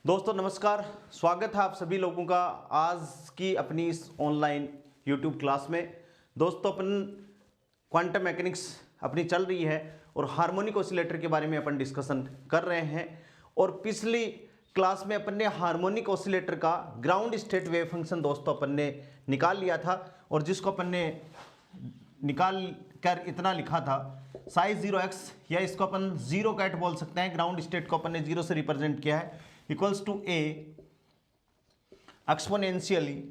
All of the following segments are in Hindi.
दोस्तों नमस्कार, स्वागत है आप सभी लोगों का आज की अपनी इस ऑनलाइन यूट्यूब क्लास में। दोस्तों अपन क्वांटम मैकेनिक्स अपनी चल रही है और हार्मोनिक ऑसिलेटर के बारे में अपन डिस्कशन कर रहे हैं। और पिछली क्लास में अपन ने हार्मोनिक ऑसिलेटर का ग्राउंड स्टेट वेव फंक्शन दोस्तों अपन ने निकाल लिया था और जिसको अपन ने निकाल कर इतना लिखा था साइज 0x, या इसको अपन जीरो कैट बोल सकते हैं। ग्राउंड स्टेट को अपन ने जीरो से रिप्रेजेंट किया है, equals to a exponentially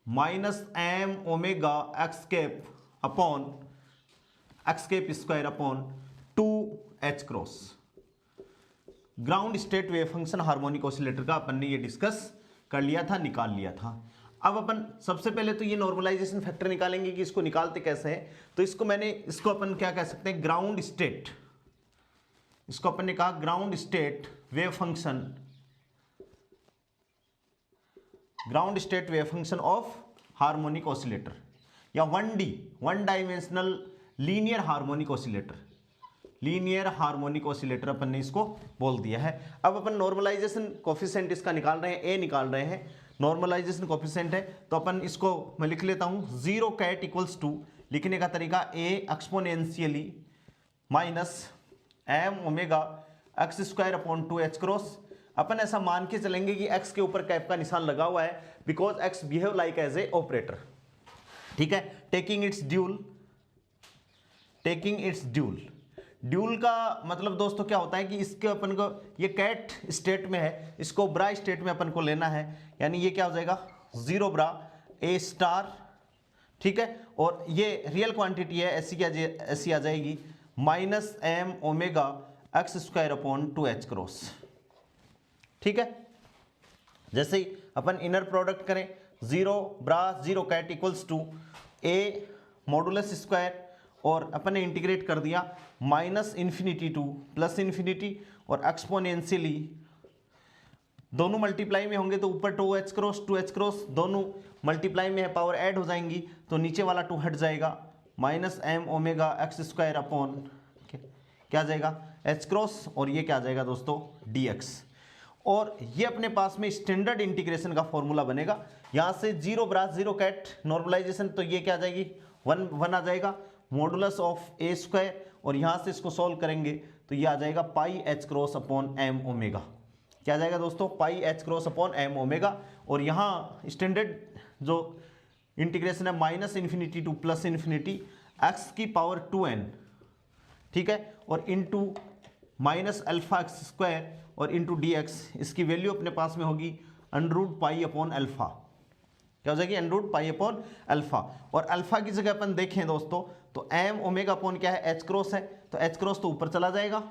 minus M omega x cap upon x cap square upon 2h cross. Ground state wave function harmonic oscillator का अपन ने ये डिस्कस कर लिया था, निकाल लिया था। अब अपन सबसे पहले तो ये नॉर्मलाइजेशन फैक्टर निकालेंगे कि इसको निकालते कैसे हैं। तो इसको अपन क्या कह सकते हैं, ग्राउंड स्टेट। इसको अपन ने कहा ground state wave function, ground state wave function of harmonic oscillator, या 1D one dimensional linear harmonic oscillator. Linear harmonic oscillator अपन ने इसको बोल दिया है। अब अपन नॉर्मलाइजेशन कोफिशिएंट इसका निकाल रहे हैं, ए निकाल रहे हैं। नॉर्मलाइजेशन कोफिशिएंट है तो अपन इसको मैं लिख लेता हूं, जीरो कैट इक्वल्स टू, लिखने का तरीका A exponentially minus M omega x square upon 2h cross. अपन ऐसा मान के चलेंगे कि x के ऊपर कैप का निशान लगा हुआ है, because x behave like as a operator. ठीक है, taking its dual, taking its dual. Dual का मतलब दोस्तों क्या होता है कि इसके अपन को, ये कैट स्टेट में है, इसको ब्रा स्टेट में अपन को लेना है, यानी ये क्या हो जाएगा, जीरो ब्रा ए स्टार। ठीक है, और ये रियल क्वांटिटी है, ऐसी आ जाएगी minus M omega x square upon 2h cross. ठीक है, जैसे ही अपन इनर प्रोडक्ट करें, zero bra zero ket equals to a modulus square, और अपन ने इंटीग्रेट कर दिया minus infinity to plus infinity, और एक्सपोनेंशियली दोनों मल्टीप्लाई में होंगे तो ऊपर 2h क्रॉस दोनों मल्टीप्लाई में है, पावर ऐड हो जाएंगी तो नीचे वाला 2 हट जाएगा, minus M omega x square upon क्या आ जाएगा h क्रॉस, और ये क्या आ जाएगा दोस्तों dx। और ये अपने पास में स्टैंडर्ड इंटीग्रेशन का फॉर्मूला बनेगा। यहाँ से zero bra zero cat normalisation, तो ये क्या आ जाएगी, वन आ जाएगा मॉडुलस ऑफ ए स्क्वायर, और यहाँ से इसको सॉल्व करेंगे तो ये आ जाएगा pi h cross upon m omega. क्या आ जाएगा दोस्तों, pi h cross upon m omega. और यहाँ स्टैंडर्ड जो इंटीग्रेशन है minus infinity to plus infinity x की पावर 2n, ठीक है, और into minus alpha x square और इंटू dx। इसकी वैल्यू अपने पास में होगी अंडररूट पाई अपॉन अल्फा। क्या हो जाएगी, अंडररूट पाई अपॉन अल्फा। और अल्फा की जगह अपन देखें दोस्तों तो एम ओमेगा अपॉन क्या है, h क्रॉस है, तो h क्रॉस तो ऊपर चला जाएगा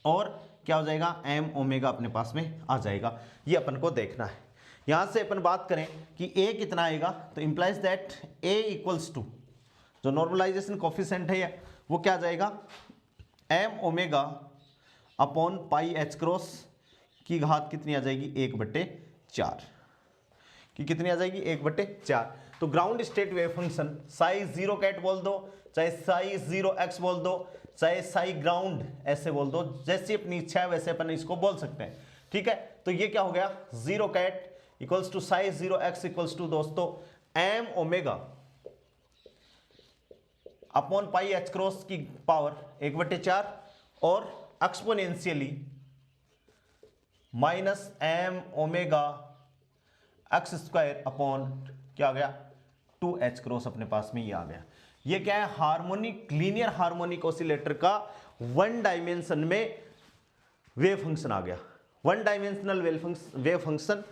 और क्या हो जाएगा, एम ओमेगा अपने पास में आ जाएगा। ये अपन को देखना है। यहां से अपन बात करें कि a कितना आएगा, तो implies that a equals to, जो नॉर्मलाइजेशन कोफिशिएंट है वो क्या आ जाएगा, m omega upon pi h cross की घात कितनी आ जाएगी, 1/4 की कितनी आ जाएगी, 1/4। तो ground state wave function psi zero ket बोल दो, चाहे साइज 0x बोल दो, चाहे साई ग्राउंड ऐसे बोल दो, जैसी अपनी इच्छा है वैसे अपन इसको बोल सकते हैं। ठीक है, तो ये क्या हो गया, zero ket equals to psi 0x equals to दोस्तों M omega upon pi h cross की पावर 1/4 और exponentially minus M omega x square upon क्या आ गया, 2h क्रॉस अपने पास में ये आ गया। ये क्या है, हार्मोनिक लीनियर हार्मोनिक ऑसिलेटर का वन डायमेंशन में वेव फंक्शन आ गया। One dimensional wave function,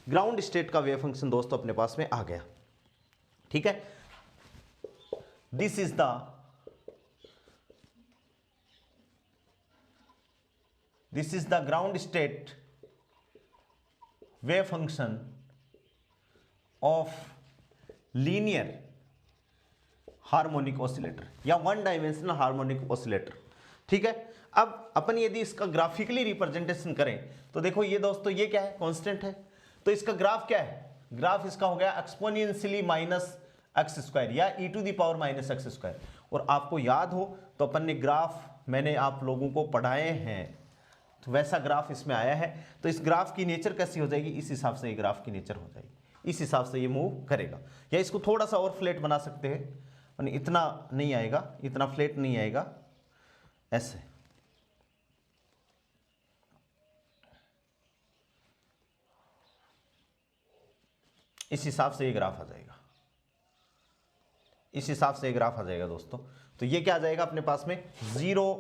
ground state का वेव फंक्शन दोस्तों अपने पास में आ गया। ठीक है, this is the ground state wave function of linear harmonic oscillator या वन डायमेंशनल हार्मोनिक ऑसिलेटर। ठीक है, अब अपन यदि इसका ग्राफिकली रिप्रेजेंटेशन करें तो देखो ये दोस्तों, ये क्या है, कांस्टेंट है, तो इसका ग्राफ क्या है, ग्राफ इसका हो गया एक्सपोनेंशियली माइनस एक्स स्क्वायर या e to the power minus x square. और आपको याद हो तो अपन ने ग्राफ मैंने आप लोगों को पढ़ाए हैं तो वैसा ग्राफ इसमें आया है। तो इस ग्राफ की नेचर कैसी हो जाएगी, इस हिसाब से ये ग्राफ की नेचर हो जाएगी, इस हिसाब से ये मूव करेगा। या इसको थोड़ा सा और फ्लैट बना सकते हैं, यानी इतना नहीं आएगा, इतना फ्लैट नहीं आएगा, ऐसे। इस हिसाब से ये ग्राफ आ जाएगा, इस हिसाब से ये ग्राफ आ जाएगा दोस्तों। तो ये क्या आ जाएगा अपने पास में, जीरो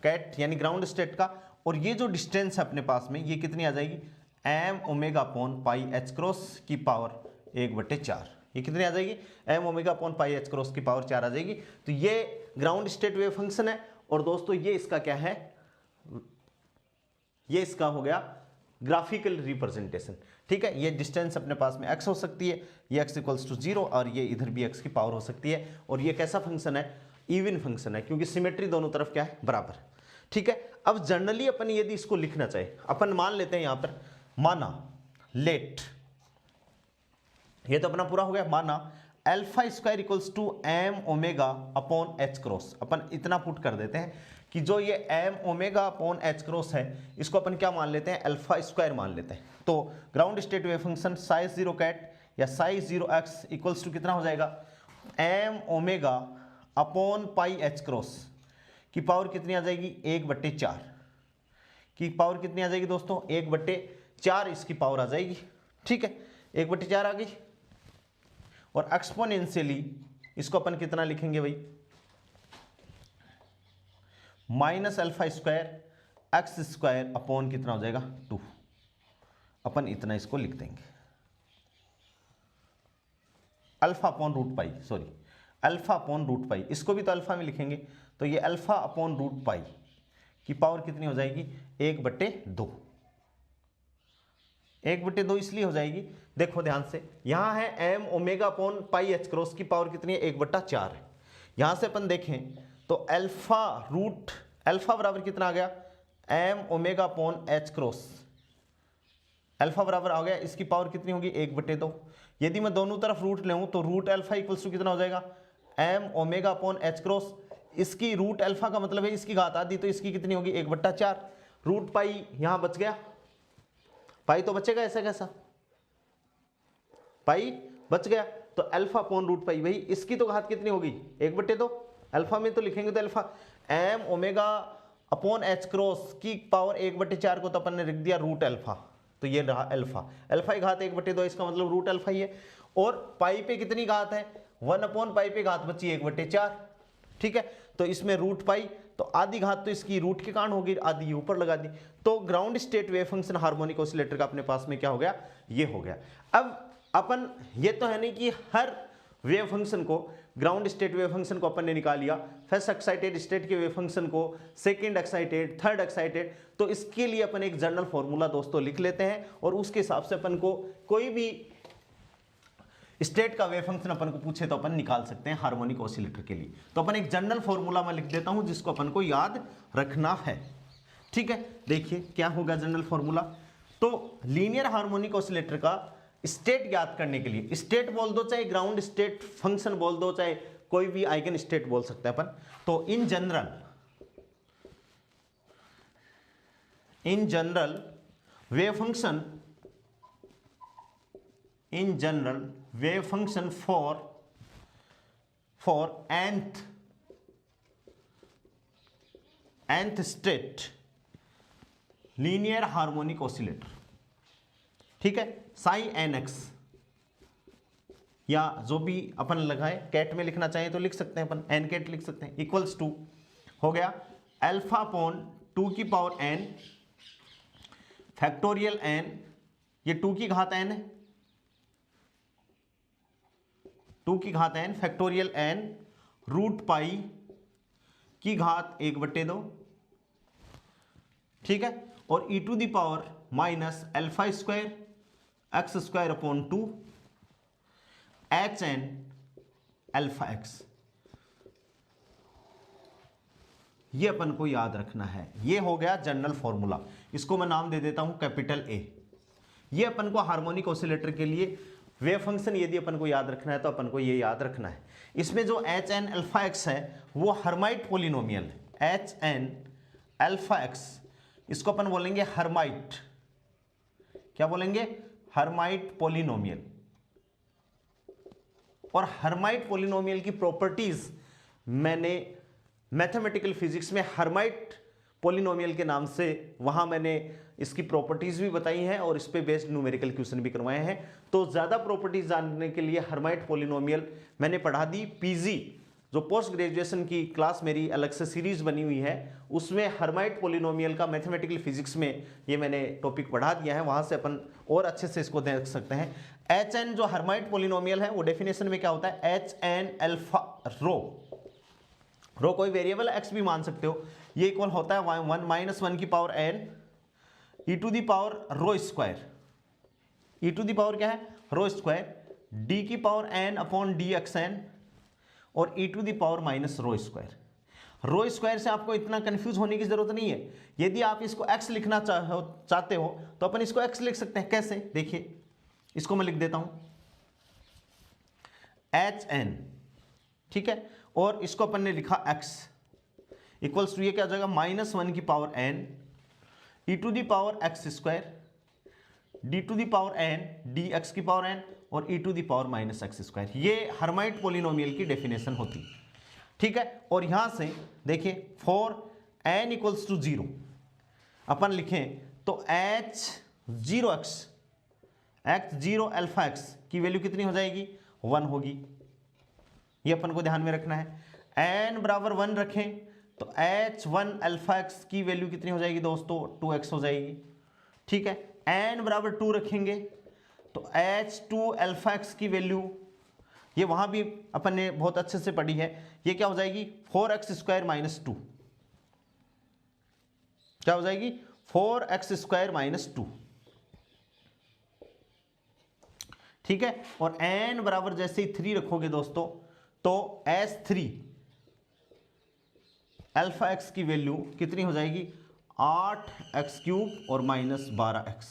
कैट यानी ग्राउंड स्टेट का, और ये जो डिस्टेंस है अपने पास में ये कितनी आ जाएगी, m omega upon pi h cross की पावर 1/4। ये कितनी आ जाएगी, m omega upon pi h cross की पावर 4 आ जाएगी। तो ये ग्राउंड स्टेट वेव फंक्शन है। और दोस्तों ये इसका क्या है, ये इसका हो गया ग्राफिकल रिप्रेजेंटेशन। ठीक है, ये डिस्टेंस अपने पास में x हो सकती है, ये x इक्वल्स टू 0, और ये इधर भी x की पावर हो सकती है। और ये कैसा फंक्शन है, इवन फंक्शन है, क्योंकि सिमेट्री दोनों तरफ क्या है, बराबर। ठीक है, अब जनरली अपन यदि इसको लिखना चाहे, अपन मान लेते हैं यहां पर, माना लेट, ये तो अपना पूरा हो गया, माना alpha square equals to M omega upon H cross. अपन इतना पुट कर देते हैं कि जो ये M omega upon H cross है, इसको अपन क्या मान लेते हैं, अल्फा स्क्वायर मान लेते हैं। तो ground state wave function psi 0 ket या साइज 0x इक्वल्स टू कितना हो जाएगा, m omega upon pi h cross की पावर कितनी आ जाएगी, 1/4 की पावर कितनी आ जाएगी दोस्तों, 1/4 इसकी पावर आ जाएगी। ठीक है, 1/4 आ गई। और एक्सपोनेंशियली इसको अपन कितना लिखेंगे भाई, minus alpha square x square upon कितना हो जाएगा, 2। अपन इतना इसको लिख देंगे, alpha upon root pi, sorry alpha upon root pi, इसको भी तो अल्फा में लिखेंगे। तो ये अल्फा अपॉन रूट पाई की पावर कितनी हो जाएगी, 1/2। 1/2 इसलिए हो जाएगी, देखो ध्यान से, यहां है m omega upon pi h cross की पावर कितनी है, 1/4 है। यहां से अपन देखें तो अल्फा रूट, अल्फा बराबर कितना आ गया, m omega upon H cross, alpha बराबर आ गया, इसकी पावर कितनी होगी, 1/2। यदि मैं दोनों तरफ रूट लूं तो रूट अल्फा इक्वल्स टू कितना हो जाएगा, m omega upon H cross, इसकी रूट अल्फा का मतलब है इसकी घात आधी, तो इसकी कितनी होगी, 1/4। रूट पाई यहां बच गया, पाई तो बचेगा, ऐसा कैसा, पाई बच गया। तो अल्फा अपॉन रूट पाई, भाई इसकी तो घात कितनी होगी, 1/2। अल्फा में तो लिखेंगे तो alpha, m omega upon H cross की पावर 1/4 को तो अपन ने लिख दिया रूट अल्फा, तो ये रहा अल्फा, अल्फा की घात 1/2, इसका मतलब रूट अल्फा ही है। और पाई पे कितनी घात है, 1 अपॉन पाई पे घात बची 1/4। ठीक है, तो इसमें रूट पाई, तो आधी घात तो इसकी रूट के कारण होगी, आधी ऊपर लगा दी। तो ground state wave function harmonic oscillator का अपने पास में क्या हो गया, ये हो गया। अब अपन ये तो है नहीं कि हर वेव फंक्शन को, ग्राउंड स्टेट वेव फंक्शन को अपन ने निकाल लिया, फर्स्ट एक्साइटेड स्टेट के वेव फंक्शन को, सेकंड एक्साइटेड, थर्ड एक्साइटेड। तो इसके लिए अपन एक जनरल फॉर्मूला दोस्तों लिख लेते हैं, और उसके हिसाब से अपन को कोई भी स्टेट का वेव फंक्शन अपन को पूछे तो अपन निकाल सकते हैं हार्मोनिक ऑसिलेटर के लिए। तो अपन एक जनरल फॉर्मूला में लिख देता हूं जिसको अपन को याद रखना है। ठीक है, देखिए क्या होगा जनरल फॉर्मूला। तो लीनियर हार्मोनिक ऑसिलेटर का स्टेट ज्ञात करने के लिए, स्टेट बोल दो चाहे ग्राउंड स्टेट फंक्शन बोल दो चाहे कोई भी आइगन स्टेट बोल सकते हैं अपन। तो in general wave function for nth state linear harmonic oscillator, ठीक है, साई nx, या जो भी अपन लगाए, कैट में लिखना चाहिए तो लिख सकते हैं अपन, एन कैट लिख सकते हैं, इक्वल्स टू हो गया अल्फा अपॉन 2 की पावर n फैक्टोरियल n, ये 2 की घात n है, 2 की घात n factorial n root pi की घात 1/2, ठीक है, और e to the power minus alpha square x square upon 2 HN alpha x. ये अपन को याद रखना है। ये हो गया जनरल फॉर्मूला, इसको मैं नाम दे देता हूं कैपिटल A। ये अपन को हार्मोनिक ऑसिलेटर के लिए वेव फंक्शन यदि अपन को याद रखना है तो अपन को ये याद रखना है। इसमें जो HN अल्फा एक्स है वो हर्माइट पोलिनोमियल है। HN अल्फा एक्स इसको अपन बोलेंगे हर्माइट। क्या बोलेंगे? Hermite polynomial. और हर्माइट पॉलिनोमियल की प्रॉपर्टीज मैंने मैथमेटिकल फिजिक्स में हर्माइट पॉलिनोमियल के नाम से वहां मैंने इसकी प्रॉपर्टीज भी बताई हैं और इस पे बेस्ड न्यूमेरिकल क्वेश्चन भी करवाए हैं। तो ज्यादा प्रॉपर्टीज जानने के लिए हर्माइट पॉलिनोमियल मैंने पढ़ा दी। पीजी जो पोस्ट ग्रेजुएशन की क्लास मेरी अलग से सीरीज बनी हुई है, उसमें हर्माइट पॉलिनोमियल का मैथमेटिकल फिजिक्स में ये मैंने टॉपिक पढ़ा दिया है, वहां से अपन और अच्छे से इसको देख सकते हैं। एच एन जो हर्माइट पॉलिनोमियल है वो डेफिनेशन में क्या होता है? एच एन अल्फा रो, रो कोई वेरिएबल एक्स भी मान सकते हो, ये इक्वल होता है 1 माइनस 1 की power N E to the power rho square. E to the power क्या है? रो स्क्वायर डी की power N upon D X N और E to the power minus rho square. Rho square से आपको इतना कंफ्यूज होने की जरूरत नहीं है। यदि आप इसको एक्स लिखना चाहते हो तो अपन इसको एक्स लिख सकते हैं। कैसे? देखिए, इसको मैं लिख देता हूं एच एन, ठीक है, और इसको अपन ने लिखा एक्स इक्वल्स टू ये क्या हो जाएगा? माइनस 1 की power N E to the power X square D to the power N D X की पावर एन और E to the power minus x square. ये हर्माइट पॉलिनोमियल की डेफिनेशन होती है, ठीक है। और यहां से देखिए फॉर एन इक्वल्स टू 0 अपन लिखें तो एच 0x अल्फा एक्स की वैल्यू कितनी हो जाएगी? 1 होगी। ये अपन को ध्यान में रखना है। एन बराबर 1 रखें तो h1 अल्फा एक्स की वैल्यू कितनी हो जाएगी दोस्तों? 2x हो जाएगी, ठीक है। n बराबर 2 रखेंगे तो h2 अल्फा एक्स की वैल्यू, ये वहां भी अपन ने बहुत अच्छे से पढ़ी है, ये क्या हो जाएगी? 4x square minus 2। क्या हो जाएगी? 4x स्क्वायर माइनस 2, ठीक है। और n बराबर जैसे ही 3 रखोगे दोस्तों तो h3 अल्फा एक्स की वैल्यू कितनी हो जाएगी? 8x क्यूब और minus 12x।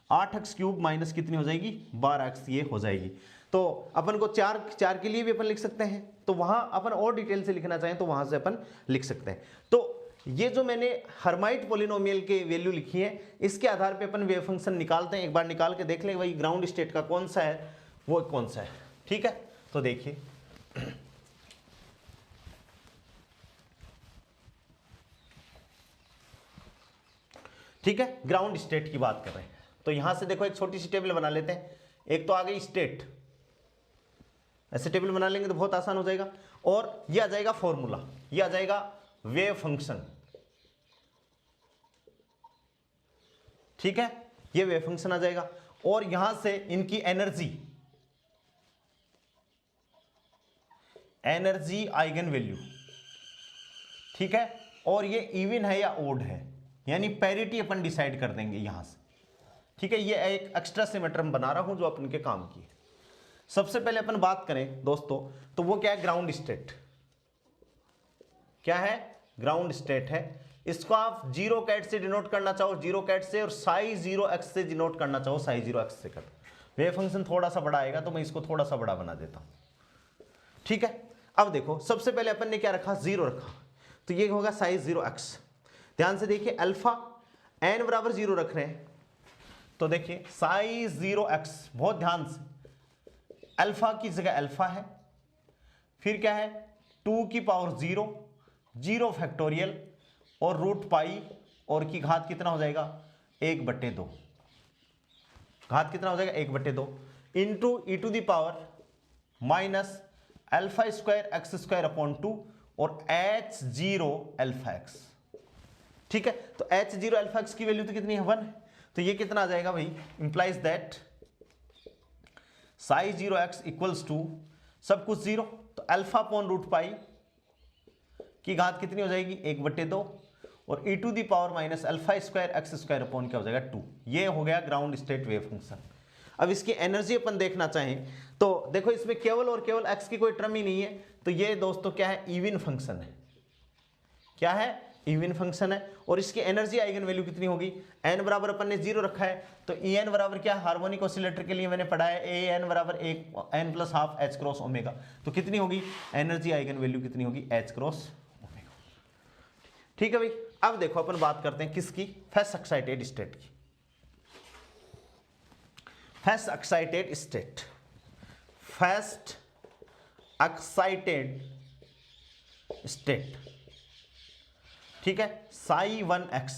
8x cube minus कितनी हो जाएगी? 12x, ये हो जाएगी। तो अपन को 4 के लिए भी अपन लिख सकते हैं, तो वहां अपन और डिटेल से लिखना चाहें तो वहां से अपन लिख सकते हैं। तो ये जो मैंने हर्माइट पॉलिनोमियल के वैल्यू लिखी है, इसके आधार पे अपन वेव फंक्शन निकालते हैं। एक बार निकाल के देख लें भाई ग्राउंड स्टेट का कौन सा है, वो कौन सा है, ठीक है। तो देखिए ठीक है, ग्राउंड स्टेट की बात कर रहे हैं तो यहां से देखो एक छोटी सी टेबल बना लेते हैं। एक तो आ गई स्टेट, ऐसे टेबल बना लेंगे तो बहुत आसान हो जाएगा। और ये आ जाएगा फॉर्मूला, ये आ जाएगा वेव फंक्शन, ठीक है, ये वेव फंक्शन आ जाएगा। और यहां से इनकी एनर्जी आइगन वैल्यू, ठीक है। और ये इवन है या ओड है, यानी पैरिटी अपन डिसाइड कर देंगे यहां से, ठीक है। ये एक एक्स्ट्रा सिमेट्री में बना रहा हूं जो अपन के काम की है। सबसे पहले अपन बात करें दोस्तों तो वो क्या है? Ground state. क्या है? ग्राउंड स्टेट है। इसको आप 0 कैट से डिनोट करना चाहो 0 कैट से, और साई 0x से डिनोट करना चाहो साई 0x से कर। वेव फंक्शन थोड़ा सा बड़ा आएगा तो मैं इसको थोड़ा सा बड़ा बना देता हूं, ठीक है। अब देखो सबसे पहले अपन ने क्या रखा? 0 रखा, तो ये होगा साई 0x। ध्यान से देखिए, अल्फा n बराबर 0 रख रहे हैं तो देखिए साई 0x, बहुत ध्यान से, अल्फा की जगह अल्फा है, फिर क्या है? 2 की पावर 0, 0 फैक्टोरियल और रूट पाई, और की घात कितना हो जाएगा? 1/2। घात कितना हो जाएगा? 1/2 into e to the power minus alpha square x square upon 2 और h0 अल्फा एक्स, ठीक है। तो h0 अल्फा एक्स की वैल्यू तो कितनी है? 1। तो ये कितना आ जाएगा भाई? Implies that psi 0x equals to सब कुछ 0, तो अल्फा अपॉन रूट पाई की घात कितनी हो जाएगी? 1/2 और e to the power minus alpha square x square upon क्या हो जाएगा? 2। ये हो गया ग्राउंड स्टेट वेव फंक्शन। अब इसकी एनर्जी अपन देखना चाहें तो देखो इसमें केवल और केवल x की कोई टर्म ही नहीं है, तो ये दोस्तों क्या है? इवन फंक्शन है। क्या है? इवन फंक्शन है। और इसकी एनर्जी आइगन वैल्यू कितनी होगी? n बराबर अपन ने 0 रखा है तो En बराबर क्या? हार्मोनिक ऑसिलेटर के लिए मैंने पढ़ा है an बराबर 1 n plus half h cross omega. तो कितनी होगी एनर्जी आइगन वैल्यू? कितनी होगी? h क्रॉस ओमेगा, ठीक है भाई। अब देखो अपन बात करते हैं किसकी, फर्स्ट एक्साइटेड स्टेट की। First excited state, first excited state, ठीक है, psi1x,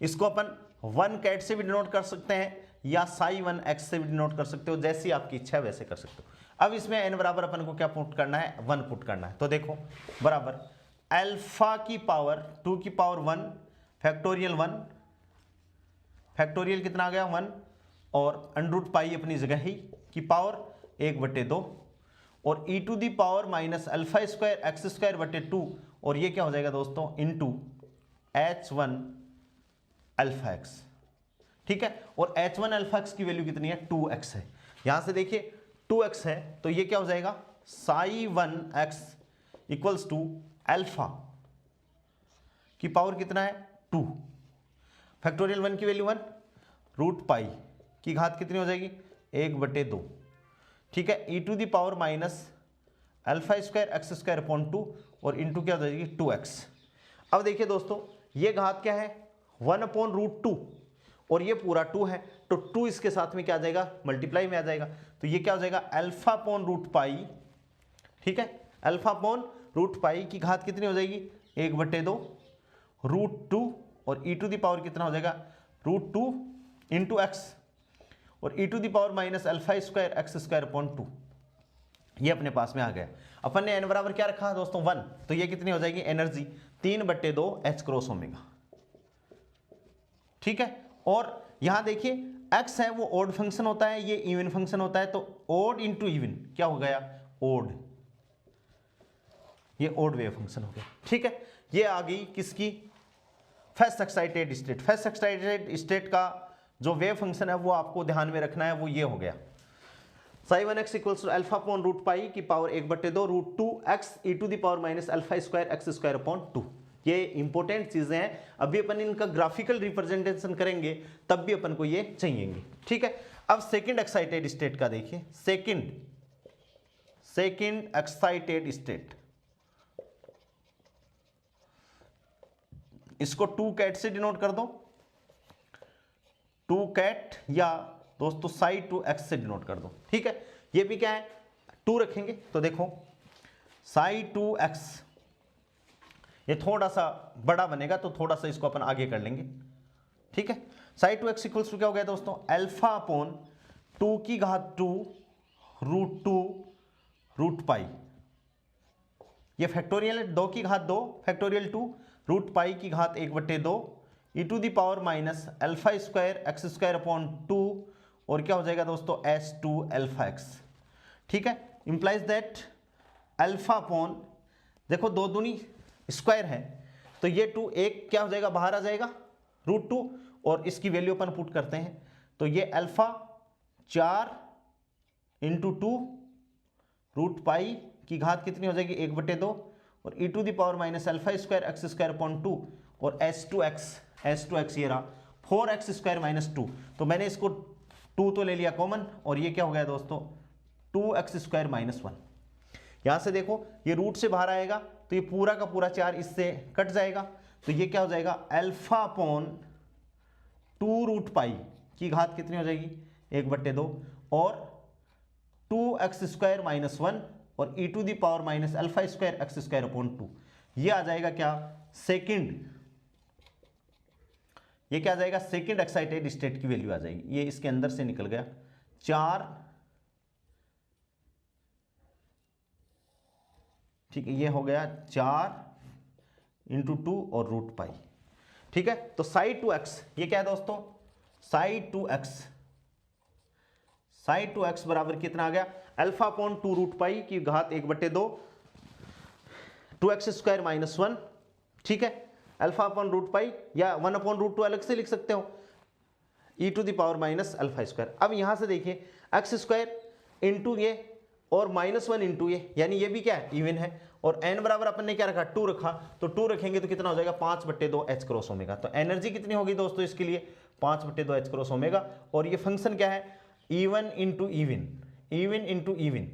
इसको अपन 1 कैट से भी डिनोट कर सकते हैं या psi1x से भी डिनोट कर सकते हो, जैसी आपकी इच्छा है वैसे कर सकते हो। अब इसमें n बराबर अपन को क्या पुट करना है, 1 पुट करना है। तो देखो बराबर अल्फा की पावर 2 की पावर 1 फैक्टोरियल 1, फैक्टोरियल कितना आ गया 1, और अंडरूट पाई अपनी जगह ही की पावर 1/2, और e to the power minus alpha square x square बटे 2, और ये क्या हो जाएगा दोस्तों इनटू h1 अल्फा एक्स, ठीक है। और h1 अल्फा एक्स की वैल्यू कितनी है, 2x है। यहां से देखिए 2x है तो ये क्या हो जाएगा psi1x इक्वल्स टू अल्फा की पावर कितना है 2, फैक्टोरियल 1 की वैल्यू 1, रूट पाई की घात कितनी हो जाएगी 1/2, ठीक है, e to the power minus alpha square x square upon 2, और इंटू क्या हो जाएगी 2x। अब देखिए दोस्तों ये घात क्या है 1/√2, और ये पूरा 2 है, तो 2 इसके साथ में क्या आ जाएगा, मल्टीप्लाई में आ जाएगा, तो ये क्या हो जाएगा अल्फा अपॉन रूट पाई, ठीक है, अल्फा अपॉन रूट पाई की घात कितनी हो जाएगी 1/2 √2, और e टू दी पावर कितना हो जाएगा √2 इंटू एक्स, और e to the power minus alpha square x square upon 2, ये अपने पास में आ गया। अपन ने n बराबर क्या रखा दोस्तों 1, तो ये कितनी हो जाएगी एनर्जी 3/2 h क्रॉस ओमेगा, ठीक है। और यहां देखिए x है वो ओड फंक्शन होता है, ये इवन फंक्शन होता है, तो ओड इंटू इवन क्या हो गया ओड, ये ओड वेव फंक्शन हो गया, ठीक है। ये आ गई किसकी, first excited state. First excited state का जो वेव फंक्शन है वो आपको ध्यान में रखना है, वो ये हो गया psi1x equals to alpha upon root pi की power 1/2 √2x e to the power minus alpha square x square upon 2। ये इंपॉर्टेंट चीजें हैं, अभी अपन इनका ग्राफिकल रिप्रेजेंटेशन करेंगे तब भी अपन को ये चाहिएंगे, ठीक है। अब सेकंड एक्साइटेड स्टेट का देखिए, सेकंड एक्साइटेड स्टेट, इसको 2 कैट से डिनोट कर दो, 2 कैट या दोस्तों psi2x से डिनोट कर दो, ठीक है। ये भी क्या है 2 रखेंगे, तो देखो psi2x ये थोड़ा सा बड़ा बनेगा, तो थोड़ा सा इसको अपन आगे कर लेंगे, ठीक है। psi2x इक्वल्स टू क्या हो गया दोस्तों अल्फा अपॉन 2 की घात 2 √2 रूट पाई, ये फैक्टोरियल है 2 की घात 2 फैक्टोरियल 2 रूट पाई की घात 1/2 e to the power minus alpha square x square upon 2, और क्या हो जाएगा दोस्तों h2 अल्फा एक्स, ठीक है। इंप्लाइज दैट अल्फा अपॉन, देखो 2 दूनी स्क्वायर है, तो ये 2 एक क्या हो जाएगा बाहर आ जाएगा √2, और इसकी वैल्यू अपन पुट करते हैं, तो ये अल्फा 4 इंटू 2 रूट पाई की घात कितनी हो जाएगी 1/2, और e to the power minus alpha square x square upon 2, और h2x ये रहा 4x स्क्वायर माइनस 2, तो मैंने इसको 2 तो ले लिया कॉमन, और ये क्या हो गया दोस्तों 2x स्क्वायर माइनस 1। यहां से देखो ये रूट से बाहर आएगा, तो ये पूरा का पूरा 4 इससे कट जाएगा, तो ये क्या हो जाएगा अल्फा अपॉन 2 रूट पाई की घात कितनी हो जाएगी 1/2, और 2x स्क्वायर माइनस 1, और e to the power minus alpha square x square upon 2, ये आ जाएगा क्या सेकंड, ये क्या आ जाएगा सेकंड एक्साइटेड स्टेट की वैल्यू आ जाएगी, ये इसके अंदर से निकल गया 4, ठीक है, ये हो गया 4 इंटू 2 और रूट पाई, ठीक है। तो psi2x ये क्या है दोस्तों psi2x बराबर कितना आ गया अल्फा अपॉन 2 रूट पाई की घात 1/2 2x स्क्वायर माइनस 1, ठीक है, अल्फा अपॉन रूट पाई, या 1/√2 अलग से लिख सकते हो e to the power minus alpha square. अब यहां से देखिए एक्स स्क्वायर इंटू ये और -1 इंटू ये, यानी ये भी क्या है इवन है, और n बराबर अपन ने क्या रखा 2 रखा, तो 2 रखेंगे तो कितना हो जाएगा 5/2 h क्रॉस ओमेगा। तो एनर्जी कितनी होगी दोस्तों इसके लिए 5/2 h क्रॉस ओमेगा, और ये फंक्शन क्या है इवन इंटू इवन,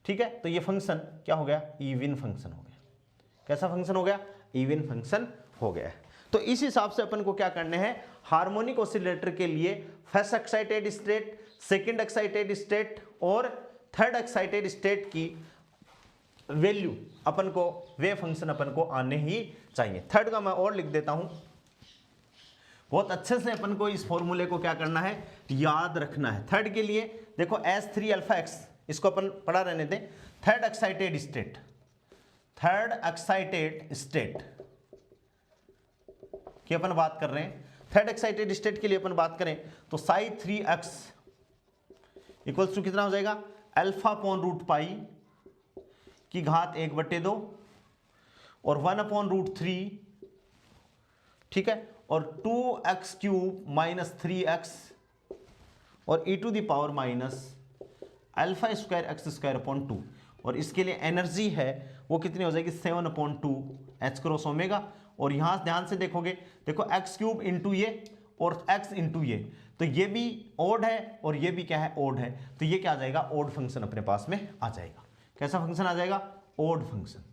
ठीक है। तो ये फंक्शन क्या हो गया इवन फंक्शन हो गया, कैसा फंक्शन हो गया इवन फंक्शन हो गया है। तो इस हिसाब से अपन को क्या करने हैं, हार्मोनिक ऑसिलेटर के लिए first excited state, second excited state और थर्ड एक्साइटेड स्टेट की वैल्यू अपन को, वेव फंक्शन अपन को आने ही चाहिए। थर्ड का मैं और लिख देता हूं, बहुत अच्छे से अपन को इस फॉर्मूले को क्या करना है, याद रखना है। थर्ड के लिए देखो S3 अल्फा x, इसको अपन पढ़ा रहने दें। Third excited state, third excited state की अपन बात कर रहे हैं। थर्ड एक्साइटेड स्टेट के लिए अपन बात करें तो साई 3x इक्वल्स टू कितना हो जाएगा, अल्फा अपॉन रूट पाई की घात 1/2 और 1/√3, ठीक है, और 2x³ माइनस 3x और e⁻ minus alpha square x²/2। और इसके लिए एनर्जी है वो कितनी हो जाएगी, 7/2 h क्रॉस ओमेगा। और यहां ध्यान से देखोगे, देखो x³ इंटू ये और x इंटू ये, तो ये भी ओड है और ये भी क्या है, ओड है। तो ये क्या आ जाएगा, ओड फंक्शन अपने पास में आ जाएगा। कैसा फंक्शन आ जाएगा, ओड फंक्शन।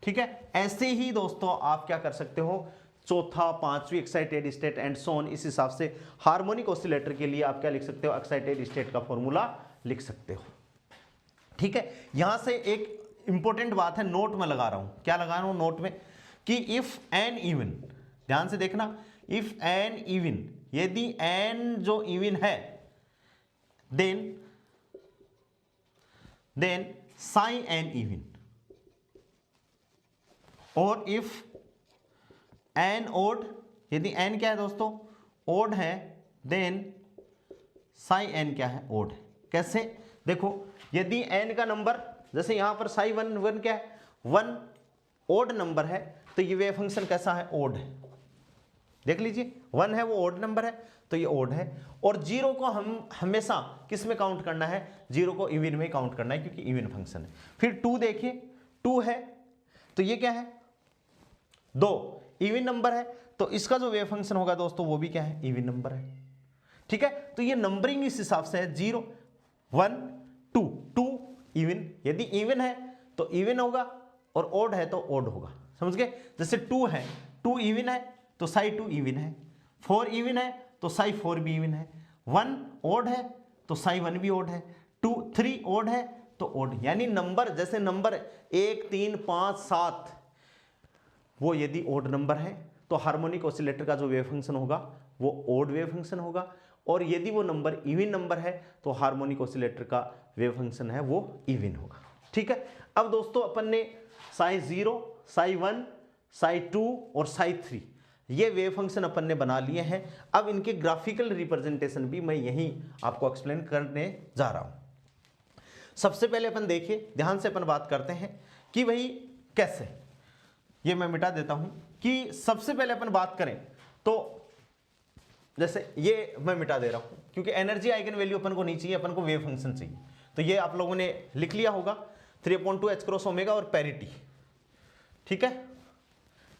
ठीक है, ऐसे ही दोस्तों आप क्या कर सकते हो, चौथा, पांचवी excited state and so on, इस हिसाब से हार्मोनिक ऑसिलेटर के लिए आप क्या लिख सकते हो, एक्साइटेड स्टेट का फॉर्मूला लिख सकते हो। ठीक है, यहां से एक इंपॉर्टेंट बात है, नोट में लगा रहा हूं, क्या लगा रहा हूं नोट में, कि इफ एन इवन, ध्यान से देखना, इफ एन इवन, यदि एन जो इवन है, देन साइन एन इवन, और इफ एन ओड, यदि एन क्या है दोस्तों, ओड है, देन साई एन क्या है, ओड है। कैसे, देखो यदि एन का नंबर, जैसे यहां पर साई 1 क्या है, 1 ओड नंबर है, तो ये वेव फंक्शन कैसा है, ओड है। देख लीजिए 1 है वो ओड नंबर है, तो ये ओड है। और 0 को हम हमेशा किस में काउंट करना है, 0 को इवन में काउंट करना है, क्योंकि इवन फंक्शन है। फिर 2 देखिए, 2 है तो ये क्या है, 2 इवन नंबर है, तो इसका जो वेव फंक्शन होगा दोस्तों वो भी क्या है, इवन नंबर है। ठीक है, तो ये नंबरिंग इस हिसाब से है, 0 1 2, 2 इवन, यदि इवन है तो इवन होगा और ओड है तो ओड होगा, समझ गए। जैसे 2 है, 2 इवन है तो साई 2 इवन है, 4 इवन है तो साई 4 भी इवन है, 1 ओड है तो साई 1 भी ओड है, 2 3 ओड है तो ओड। यानी नंबर, जैसे नंबर 1 3 5 7 वो यदि ओड नंबर है तो हार्मोनिक ऑसिलेटर का जो वेव फंक्शन होगा वो ओड वेव फंक्शन होगा, और यदि वो नंबर इवन नंबर है तो हार्मोनिक ऑसिलेटर का वेव फंक्शन है वो इवन होगा। ठीक है, अब दोस्तों अपन ने साई 0, साई 1, साई 2 और साई 3 ये वेव फंक्शन अपन ने बना लिए हैं। अब इनके ग्राफिकल रिप्रेजेंटेशन भी मैं यहीं आपको एक्सप्लेन करने जा रहा हूं। सबसे पहले अपन देखिए, ध्यान से अपन बात करते हैं कि भाई कैसे, ये मैं मिटा देता हूं, कि सबसे पहले अपन बात करें तो जैसे ये मैं मिटा दे रहा हूं, क्योंकि एनर्जी आइगन वैल्यू अपन को नहीं चाहिए, अपन को वेव फंक्शन चाहिए। तो ये आप लोगों ने लिख लिया होगा, 3/2 h क्रॉस ओमेगा और पैरिटी। ठीक है,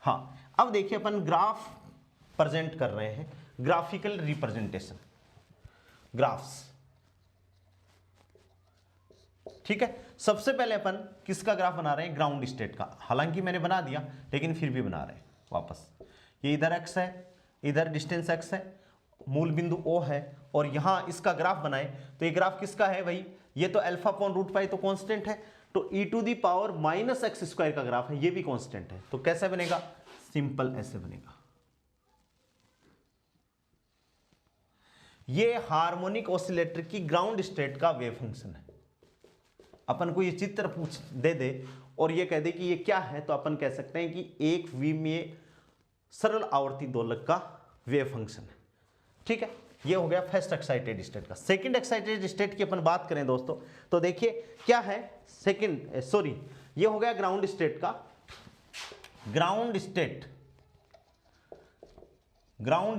हाँ, अब देखिए अपन ग्राफ प्रेजेंट कर रहे हैं, ग्राफिकल रिप्रेजेंटेशन, ग्राफ्स। ठीक है, सबसे पहले अपन किसका ग्राफ बना रहे हैं, ग्राउंड स्टेट का। हालांकि मैंने बना दिया लेकिन फिर भी बना रहे हैं वापस। ये इधर x है, इधर डिस्टेंस x है, मूल बिंदु O है, और यहां इसका ग्राफ बनाए तो ये ग्राफ किसका है भाई, ये तो अल्फा अपॉन रूट पाई तो कांस्टेंट है, तो e⁻ -x² का ग्राफ है, ये भी कांस्टेंट है। तो कैसे बनेगा, सिंपल ऐसे बनेगा। ये हार्मोनिक ऑसिलेटर की ग्राउंड स्टेट का वेव फंक्शन है। अपन को ये चित्र पूछ दे और ये कह दे कि ये क्या है, तो अपन कह सकते हैं कि एक विमीय सरल आवर्ती दोलक का वेव फंक्शन है। ठीक है, ये हो गया फर्स्ट एक्साइटेड स्टेट का। सेकंड एक्साइटेड स्टेट की अपन बात करें दोस्तों, तो देखिए क्या है, ये हो गया ग्राउंड स्टेट का, ग्राउंड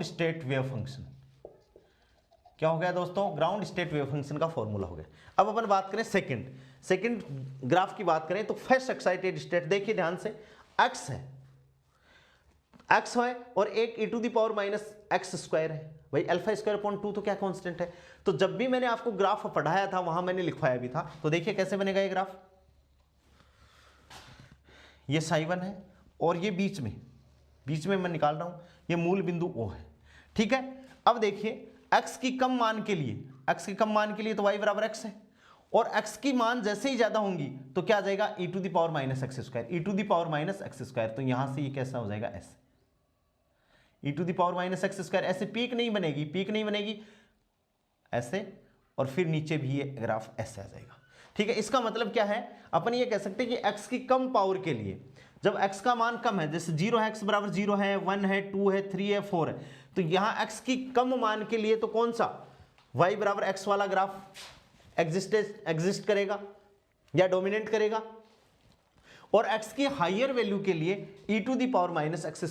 स्टेट वेव फंक्शन। क्या हो गया दोस्तों, ग्राउंड स्टेट वेव फंक्शन का फॉर्मूला हो गया। अब अपन बात करें सेकंड ग्राफ की बात करें तो फर्स्ट एक्साइटेड स्टेट, देखिए ध्यान से, x है, x है और एक e⁻ x² है। भाई α²/2 तो क्या कांस्टेंट है, तो जब भी मैंने आपको ग्राफ पढ़ाया था वहां मैंने लिखवाया भी था। तो देखिए कैसे बनेगा ये ग्राफ, ये साई 1 है और ये बीच बीच में मैं निकाल रहा हूं, ये मूल बिंदु O है। ठीक है, अब देखिए x की कम मान के लिए, x की कम मान के लिए तो y बराबर x है, और x की मान जैसे ही ज्यादा होंगी तो क्या आ जाएगा e to the power minus x square, e to the power minus x square. तो यहां से ये कैसा हो जाएगा ऐसे, e to the power minus x square. ऐसे पीक नहीं बनेगी, पीक नहीं बनेगी ऐसे, और फिर नीचे भी ये ग्राफ ऐसे आ जाएगा। ठीक है, इसका मतलब क्या है, अपन ये कह सकते हैं कि x की कम पावर के लिए, जब x का मान कम है, जैसे 0 है, x बराबर 0 है, 1 है, 2 है, 3 है, 4 है, तो यहां x की कम मान के लिए तो कौन सा y बराबर x वाला ग्राफ एग्जिस्ट करेगा या डोमिनेट करेगा, और x की हायर वैल्यू के लिए e to the power minus x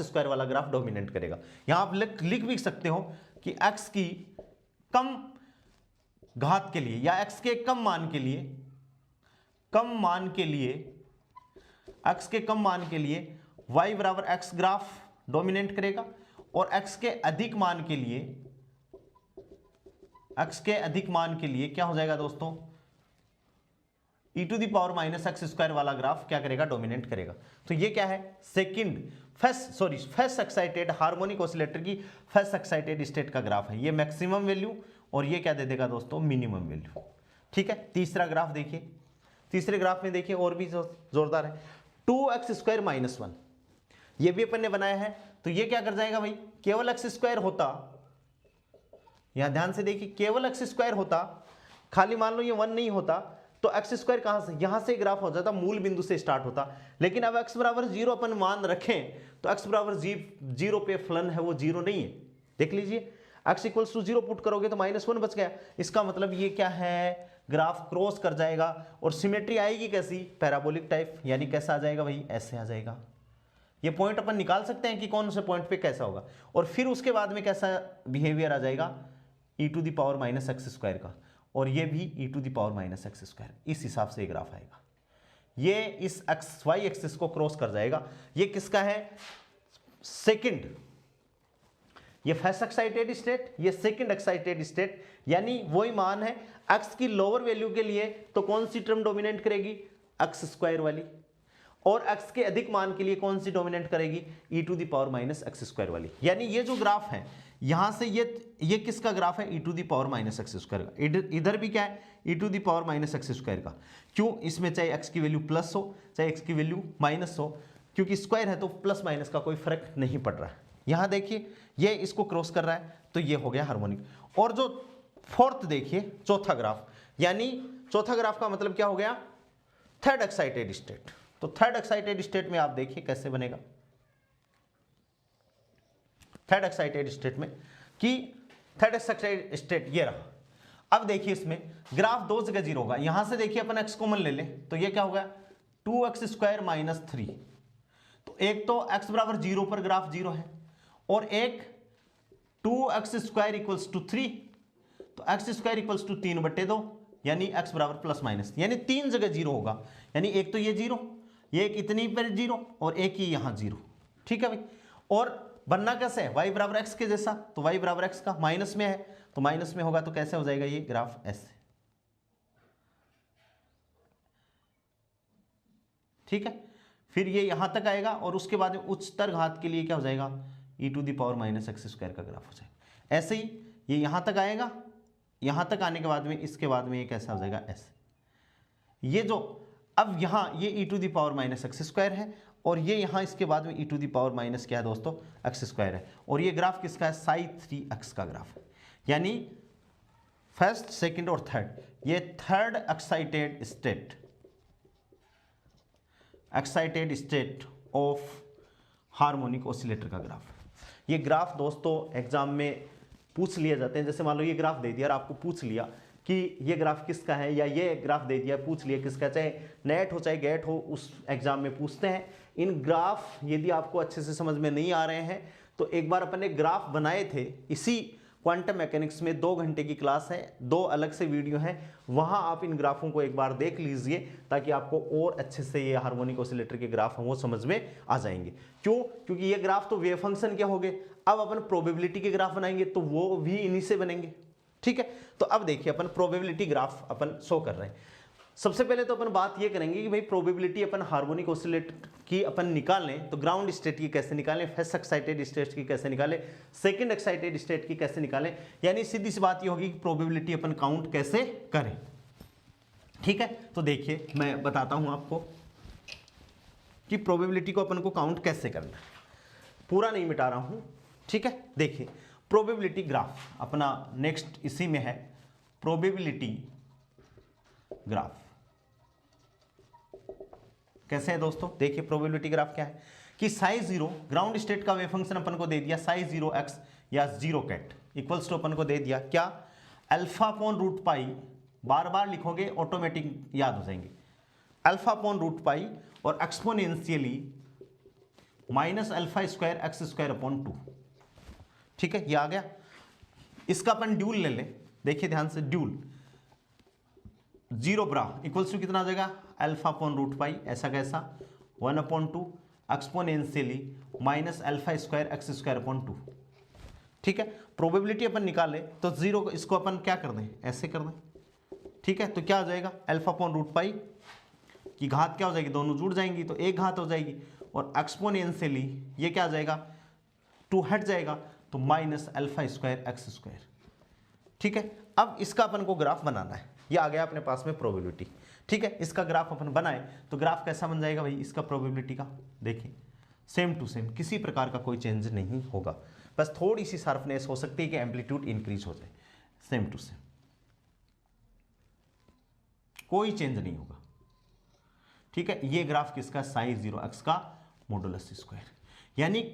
square वाला ग्राफ डोमिनेट करेगा। यहां आप लिख भी सकते हो कि x की कम घात के लिए या x के कम मान के लिए, x के कम मान के लिए y बराबर x ग्राफ डोमिनेट करेगा, और x के अधिक मान के लिए क्या हो जाएगा दोस्तों, e to the power minus x square वाला ग्राफ क्या करेगा, डोमिनेट करेगा। तो ये क्या है, फर्स्ट एक्साइटेड हार्मोनिक ऑसिलेटर की फर्स्ट एक्साइटेड स्टेट का ग्राफ है। ये मैक्सिमम वैल्यू और ये क्या दे देगा दोस्तों, मिनिमम वैल्यू। ठीक है, तीसरा ग्राफ देखिए, तीसरे ग्राफ में देखिए और भी जोरदार है, 2x स्क्वायर माइनस 1, ये भी अपन ने बनाया है। तो ये क्या कर जाएगा भाई, केवल एक्स स्क्वायर होता, यहां ध्यान से देखिए, केवल एक्स स्क्वायर होता, खाली मान लो ये 1 नहीं होता, तो एक्स स्क्वायर कहां से, यहां से ग्राफ हो जाता, मूल बिंदु से स्टार्ट होता। लेकिन अब x बराबर 0 अपन मान रखें तो x बराबर 0 पे फलन है वो 0 नहीं है। देख लीजिए, x इक्वल्स टू 0 पुट करोगे तो -1 बच गया। इसका मतलब ये क्या है, ग्राफ क्रॉस कर जाएगा, और सिमेट्री आएगी कैसी, पैराबोलिक टाइप, यानी कैसा आ जाएगा भाई, ऐसे आ जाएगा। ये पॉइंट अपन निकाल सकते हैं कि कौन से पॉइंट पे कैसा होगा, और फिर उसके बाद में कैसा बिहेवियर आ जाएगा, e to the power minus x square का, और ये भी e to the power minus x square. इस हिसाब से ग्राफ आएगा, ये इस एक्स वाई एक्सिस को क्रॉस कर जाएगा। ये किसका है, सेकंड, ये फर्स्ट एक्साइटेड स्टेट, ये सेकंड एक्साइटेड स्टेट, यानी वही मान है। x की लोअर वैल्यू के लिए तो कौन सी टर्म डोमिनेट करेगी, एक्स स्क्वायर वाली, और x के अधिक मान के लिए कौन सी डोमिनेट करेगी, e to the power minus x square वाली। यानी ये जो ग्राफ है, यहां से ये किसका ग्राफ है, e to the power minus x square का। इधर भी क्या है, e to the power minus x square का। क्यों, इसमें चाहे x की वैल्यू प्लस हो चाहे x की वैल्यू माइनस हो, क्योंकि स्क्वायर है तो प्लस माइनस का कोई फर्क नहीं पड़ रहा है। यहां देखिए, ये इसको क्रॉस कर रहा है, तो ये हो गया हार्मोनिक। और जो फोर्थ देखिए, चौथा ग्राफ, यानी चौथा ग्राफ का मतलब क्या हो गया, थर्ड एक्साइटेड स्टेट। तो थर्ड एक्साइटेड स्टेट में आप देखिए कैसे बनेगा, थर्ड एक्साइटेड स्टेट में, कि थर्ड एक्साइटेड स्टेट ये रहा। अब देखिए इसमें ग्राफ दो जगह 0 होगा। यहां से देखिए अपन x कॉमन ले ले तो ये क्या होगा, 2x स्क्वायर माइनस 3। तो एक तो x बराबर 0 पर ग्राफ 0 है, और एक 2x स्क्वायर इक्वल्स टू 3, तो x स्क्वायर इक्वल्स टू 3/2, यानी x बराबर प्लस माइनस, यानी 3 जगह 0 होगा। यानी एक तो ये 0, ये एक इतनी पर 0, और एक ही यहां 0। ठीक है भाई, और बनना कैसे है, y बराबर x के जैसा, तो y बराबर x का माइनस में है, तो माइनस में होगा तो कैसे हो जाएगा ये ग्राफ, ऐसे। ठीक है, फिर ये यहां तक आएगा, और उसके बाद में उच्चतर घात के लिए क्या हो जाएगा, e to the power minus x square का ग्राफ हो जाएगा। ऐसे ही ये यहां तक आएगा, यहां तक आने के बाद में इसके बाद में ये कैसा हो जाएगा, ऐसे। ये जो अब यहां ये e to the power minus x square है, और ये यहां इसके बाद में e to the power minus क्या है दोस्तों, एक्स स्क्वायर है। और ये ग्राफ किसका है, साई 3x का ग्राफ है। यानी फर्स्ट, सेकंड और थर्ड, ये third excited state of harmonic oscillator का ग्राफ। ये ग्राफ दोस्तों एग्जाम में पूछ लिए जाते हैं। जैसे मान लो ये ग्राफ दे दिया और आपको पूछ लिया कि ये ग्राफ किसका है, या ये ग्राफ दे दिया पूछ लिया किसका, चाहे नेट हो चाहे गेट हो, उस एग्जाम में पूछते हैं। इन ग्राफ यदि आपको अच्छे से समझ में नहीं आ रहे हैं तो एक बार अपन ने ग्राफ बनाए थे इसी क्वांटम मैकेनिक्स में, 2 घंटे की क्लास है, 2 अलग से वीडियो हैं, वहां आप इन ग्राफों को एक बार देख लीजिए ताकि आपको और अच्छे से ये हार्मोनिक ऑसिलेटर के ग्राफ हैं वो समझ में आ जाएंगे। क्यों, क्योंकि ये ग्राफ तो वेव फंक्शन के हो गए, अब अपन प्रोबेबिलिटी के ग्राफ बनाएंगे तो वो भी इन्हीं से बनेंगे। ठीक है, तो अब देखिए अपन प्रोबेबिलिटी ग्राफ अपन शो कर रहे हैं। सबसे पहले तो अपन बात ये करेंगे कि भाई प्रोबेबिलिटी अपन हार्मोनिक ऑसिलेटर की अपन निकालें तो ग्राउंड स्टेट की कैसे निकालें, फर्स्ट एक्साइटेड स्टेट की कैसे निकालें, सेकंड एक्साइटेड स्टेट की कैसे निकालें, यानी सीधी सी बात ये होगी कि प्रोबेबिलिटी अपन काउंट कैसे करें। ठीक है, तो देखिए मैं बताता हूं आपको कि प्रोबेबिलिटी को अपन को काउंट कैसे करना है, पूरा नहीं मिटा रहा हूं। ठीक है, देखिए प्रोबेबिलिटी ग्राफ अपना नेक्स्ट इसी में है, प्रोबेबिलिटी ग्राफ कैसे है दोस्तों। देखिए प्रोबेबिलिटी ग्राफ क्या है कि साइज 0 ग्राउंड स्टेट का वेव फंक्शन अपन को दे दिया साइज 0 x या 0 कैट इक्वल्स टू अपन को दे दिया क्या, अल्फा अपॉन रूट पाई, बार बार लिखोगे ऑटोमेटिक याद हो जाएंगे, अल्फा अपॉन रूट पाई और exponentially minus alpha square x square upon 2। ठीक है, ये आ गया। इसका अपन ड्यूल ले लें, देखिए ध्यान से, ड्यूल 0 ब्रा इक्वल्स टू कितना आ जाएगा, अल्फा अपॉन रूट पाई ऐसा कैसा 1/2 exponentially minus alpha square x square upon 2। ठीक है, प्रोबेबिलिटी अपन निकाले तो 0 इसको अपन क्या कर दें, ऐसे कर दें। ठीक है, तो क्या हो जाएगा, अल्फा अपॉन रूट पाई की घात क्या हो जाएगी, दोनों जुड़ जाएंगी तो एक घात हो जाएगी, और एक्सपोनेंशियली ये क्या आ जाएगा 2 हट जाएगा तो minus alpha square x square. ठीक है, अब इसका अपन को ग्राफ बनाना है, ये आ गया अपने पास में प्रोबेबिलिटी। ठीक है, इसका ग्राफ अपन बनाए तो ग्राफ कैसा बन जाएगा भाई, इसका प्रोबेबिलिटी का देखिए सेम टू सेम, किसी प्रकार का कोई चेंज नहीं होगा, बस थोड़ी सी शार्पनेस हो सकती है कि एम्पलीट्यूड इंक्रीज हो जाए, सेम टू सेम कोई चेंज नहीं होगा। ठीक है, ये ग्राफ किसका, साइज 0 x का मॉडुलस स्क्वायर, यानी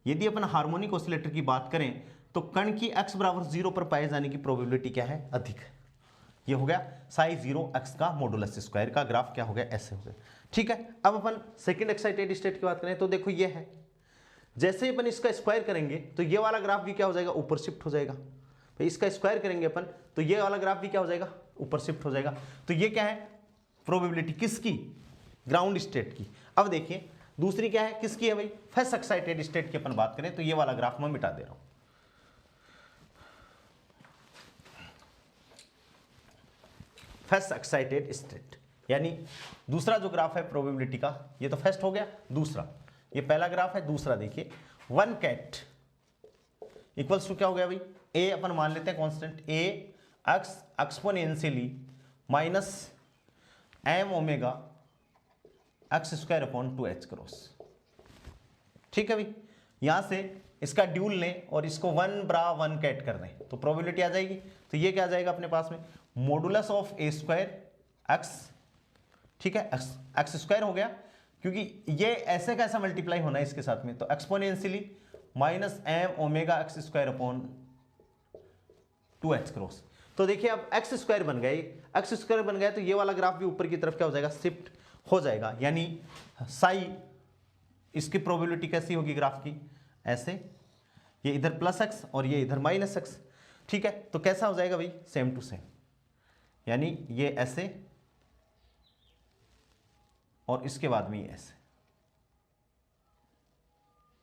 यदि अपन हार्मोनिक ऑसिलेटर की बात करें तो कण की x बराबर 0 पर पाए जाने की प्रोबेबिलिटी क्या है, अधिक है। ये हो गया साइज 0 x का मॉडुलस स्क्वायर का ग्राफ क्या हो गया, ऐसे हो गया। ठीक है, अब अपन सेकंड एक्साइटेड स्टेट की बात करें तो देखो ये है, जैसे ही अपन इसका स्क्वायर करेंगे तो ये वाला ग्राफ भी क्या हो जाएगा, ऊपर शिफ्ट हो जाएगा। भाई इसका स्क्वायर करेंगे अपन तो ये वाला ग्राफ भी क्या हो जाएगा, ऊपर शिफ्ट हो जाएगा। तो ये क्या है, प्रोबेबिलिटी किसकी, ग्राउंड स्टेट की। अब देखिए दूसरी क्या है, किसकी है भाई, फर्स्ट एक्साइटेड स्टेट की अपन बात करें तो ये वाला ग्राफ मैं मिटा दे रहा हूं। फर्स्ट एक्साइटेड स्टेट यानी दूसरा जो ग्राफ है प्रोबेबिलिटी का, ये तो फर्स्ट हो गया, दूसरा ये पहला ग्राफ है, दूसरा देखिए 1 कैट इक्वल्स टू क्या हो गया भाई, ए अपन मान लेते हैं constant, A X exponentially minus M omega x square upon 2h cross. ठीक है भाई, यहां से इसका ड्यूल लें और इसको 1 ब्रा 1 कैट कर दें तो प्रोबेबिलिटी आ जाएगी। तो ये क्या आ जाएगा अपने पास में, modulus of A square x. ठीक है, एक्स स्क्वायर हो गया क्योंकि ये ऐसे कैसा मल्टीप्लाई होना है इसके साथ में, तो exponentially minus M omega x square upon 2h cross. तो देखिए अब एक्स स्क्वायर बन गए, एक्स स्क्वायर बन गया तो ये वाला ग्राफ भी ऊपर की तरफ क्या हो जाएगा, शिफ्ट हो जाएगा, यानी साई इसकी प्रोबेबिलिटी कैसी होगी ग्राफ की, ऐसे, ये इधर प्लस एक्स और ये इधर माइनस एक्स। ठीक है, तो कैसा हो जाएगा भाई, सेम टू सेम, यानी ये ऐसे और इसके बाद में ये ऐसे।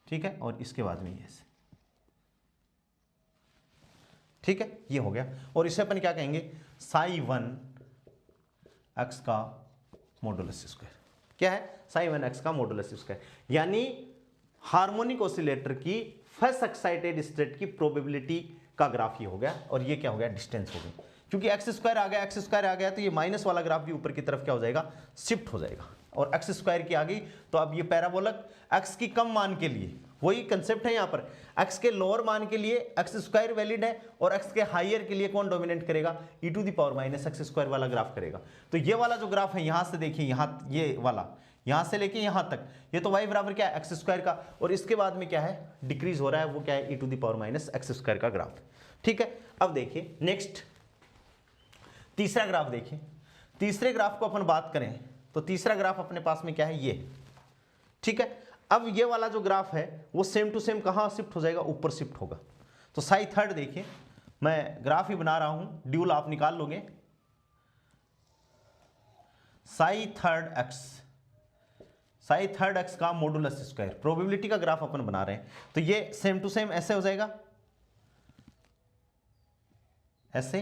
ठीक है, और इसके बाद में ये ऐसे। ठीक है, ये हो गया, और इसे अपन क्या कहेंगे, साई 1 एक्स का मॉडुलस स्क्वायर। क्या है, साई 1 एक्स का मॉडुलस स्क्वायर, यानी हार्मोनिक ऑसिलेटर की फर्स्ट एक्साइटेड स्टेट की प्रोबेबिलिटी का ग्राफ ये हो गया, और ये क्या हो गया, डिस्टेंस हो गई, क्योंकि एक्स स्क्वायर आ गया, एक्स स्क्वायर आ गया तो ये माइनस वाला ग्राफ भी ऊपर की तरफ क्या हो जाएगा, शिफ्ट हो जाएगा, और एक्स स्क्वायर की आ गई तो अब ये पैराबोलिक एक्स की कम मान के लिए, वही कंसेप्ट है यहाँ पर, एक्स के लोअर मान के लिए एक्स स्क्वायर वैलिड है और एक्स के हाइयर के लिए कौन डोमिनेट करेगा, e to the power minus x square वाला ग्राफ करेगा। तो ये वाला जो ग्राफ है यहाँ से देखिए, यहाँ ये वाला यहाँ से लेके यहाँ तक, ये तो y बराबर क्या है, एक्स स्क्वायर का, और इसके बाद में क्या है, डिक्रीज हो रहा है, वो क्या है, e to the power minus x square का ग्राफ। ठीक है, अब देखिए नेक्स्ट तीसरा ग्राफ देखिए, तीसरे ग्राफ को अपन बात करें तो तीसरा ग्राफ अपने पास में क्या है, ये। ठीक है, अब ये वाला जो ग्राफ है वो सेम टू सेम कहाँ शिफ्ट हो जाएगा, ऊपर शिफ्ट होगा। तो साई थर्ड देखिए, मैं ग्राफ ही बना रहा हूं, ड्यूल आप निकाल लोगे, साई थर्ड एक्स का मॉडुलस स्क्वायर, प्रोबेबिलिटी का ग्राफ अपन बना रहे हैं, तो ये सेम टू सेम ऐसे हो जाएगा, ऐसे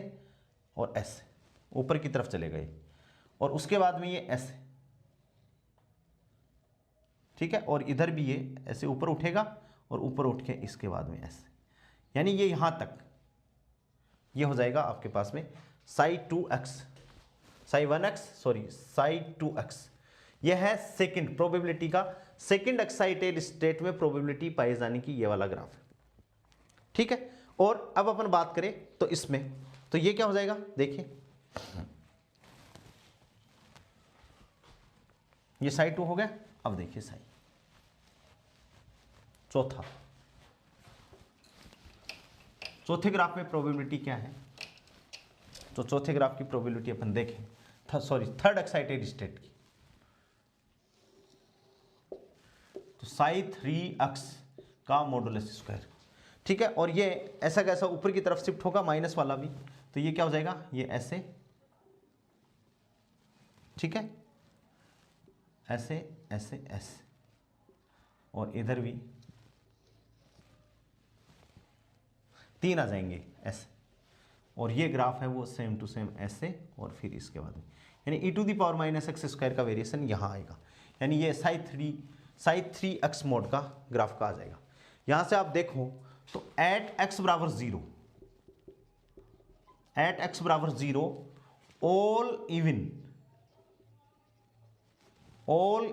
और ऐसे ऊपर की तरफ चले गए, और उसके बाद में ये ऐसे, ठीक है, और इधर भी ये ऐसे ऊपर उठेगा और ऊपर उठ के इसके बाद में ऐसे, यानी ये यहां तक ये हो जाएगा आपके पास में psi 2x। ये है सेकंड प्रोबेबिलिटी का, सेकंड एक्साइटेड स्टेट में प्रोबेबिलिटी पाए जाने की, ये वाला ग्राफ है, ठीक है। और अब अपन बात करें तो इसमें, तो ये क्या हो जाएगा, देखिए ये psi 2 हो गया। अब देखिए psi चौथे ग्राफ में प्रोबेबिलिटी क्या है, तो चौथे ग्राफ की प्रोबेबिलिटी अपन देखें, थर्ड एक्साइटेड स्टेट की, तो psi 3x का मॉडुलस स्क्वायर, ठीक है। और ये ऐसा कैसा ऊपर की तरफ शिफ्ट होगा, माइनस वाला भी, तो ये क्या हो जाएगा, ये ऐसे, ठीक है, ऐसे ऐसे ऐसे, और इधर भी 3 आ जाएंगे ऐसे, और ये ग्राफ है वो सेम टू सेम ऐसे, और फिर इसके बाद में यानी e⁻⁻x² का वेरिएशन यहाँ आएगा, यानी ये psi 3x मोड का ग्राफ का आ जाएगा। यहाँ से आप देखो तो एट x बराबर 0 all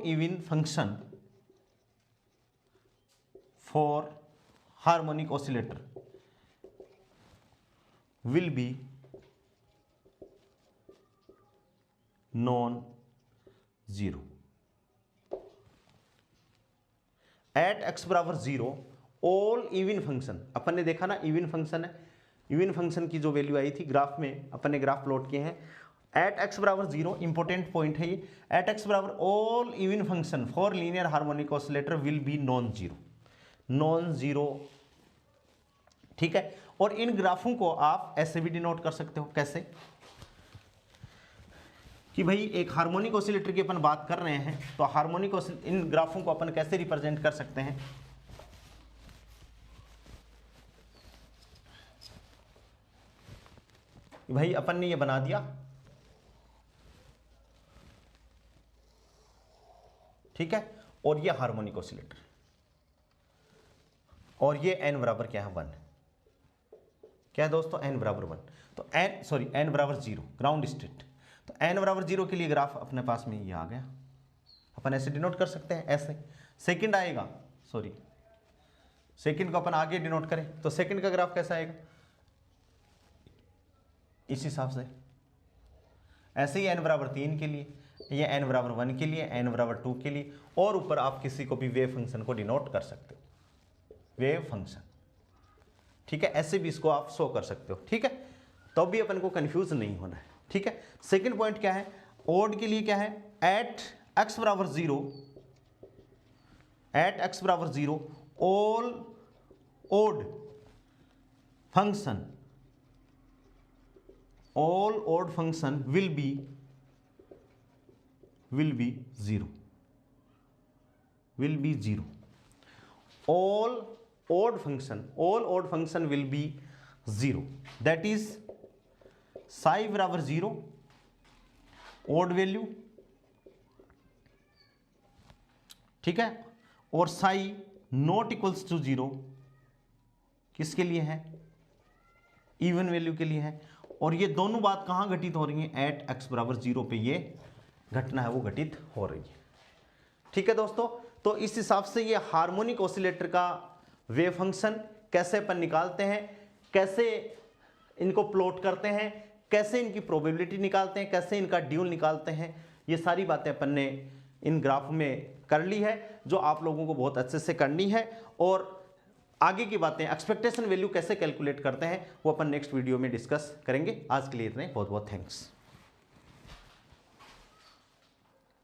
even function for harmonic oscillator will be non-zero at x बराबर 0 ऑल इवन फंक्शन, अपन ने देखा ना इवन फंक्शन है, इवन फंक्शन की जो वैल्यू आई थी ग्राफ में, अपन ने ग्राफ प्लॉट किए हैं, एट x बराबर 0, इंपॉर्टेंट पॉइंट है ये, एट x बराबर all even function for linear harmonic oscillator will be non zero, ठीक है। और इन ग्राफों को आप ऐसे भी डिनोट कर सकते हो, कैसे कि भाई एक हार्मोनिक ऑसिलेटर की अपन बात कर रहे हैं, तो हार्मोनिक इन ग्राफों को अपन कैसे रिप्रेजेंट कर सकते हैं, भाई अपन ने ये बना दिया, ठीक है, और ये हार्मोनिक ऑसिलेटर, और ये n बराबर क्या है 1, क्या है दोस्तों, n बराबर 1, तो n बराबर 0 ग्राउंड स्टेट, तो n बराबर 0 के लिए ग्राफ अपने पास में ये आ गया, अपन ऐसे डिनोट कर सकते हैं, ऐसे सेकंड आएगा, सेकंड को अपन आगे डिनोट करें तो सेकंड का ग्राफ कैसा आएगा, इस हिसाब से, ऐसे ही n बराबर 3 के लिए, ये n बराबर 1 के लिए, n बराबर 2 के लिए, और ऊपर आप किसी को भी वेव फंक्शन को डिनोट कर सकते हो, वेव फंक्शन, ठीक है, ऐसे भी इसको आप शो कर सकते हो, ठीक है, तो भी अपन को कंफ्यूज नहीं होना है, ठीक है। सेकंड पॉइंट क्या है, ओड के लिए क्या है, एट x बराबर 0 all odd function will be 0, all odd function will be 0, that is psi बराबर 0 odd वैल्यू, ठीक है, और psi नॉट इक्वल्स टू 0 किसके लिए है, इवन वैल्यू के लिए है, और ये दोनों बात कहाँ घटित हो रही है, एट x बराबर 0 पे ये घटना है वो घटित हो रही है, ठीक है दोस्तों। तो इस हिसाब से ये हार्मोनिक ऑसिलेटर का वेव फंक्शन कैसे अपन निकालते हैं, कैसे इनको प्लॉट करते हैं, कैसे इनकी प्रोबेबिलिटी निकालते हैं, कैसे इनका ड्यूल निकालते हैं, ये सारी बातें अपन ने इन ग्राफ में कर ली है, जो आप लोगों को बहुत अच्छे से करनी है, और आगे की बातें एक्सपेक्टेशन वैल्यू कैसे कैलकुलेट करते हैं वो अपन नेक्स्ट वीडियो में डिस्कस करेंगे। आज के लिए इतने, बहुत बहुत थैंक्स।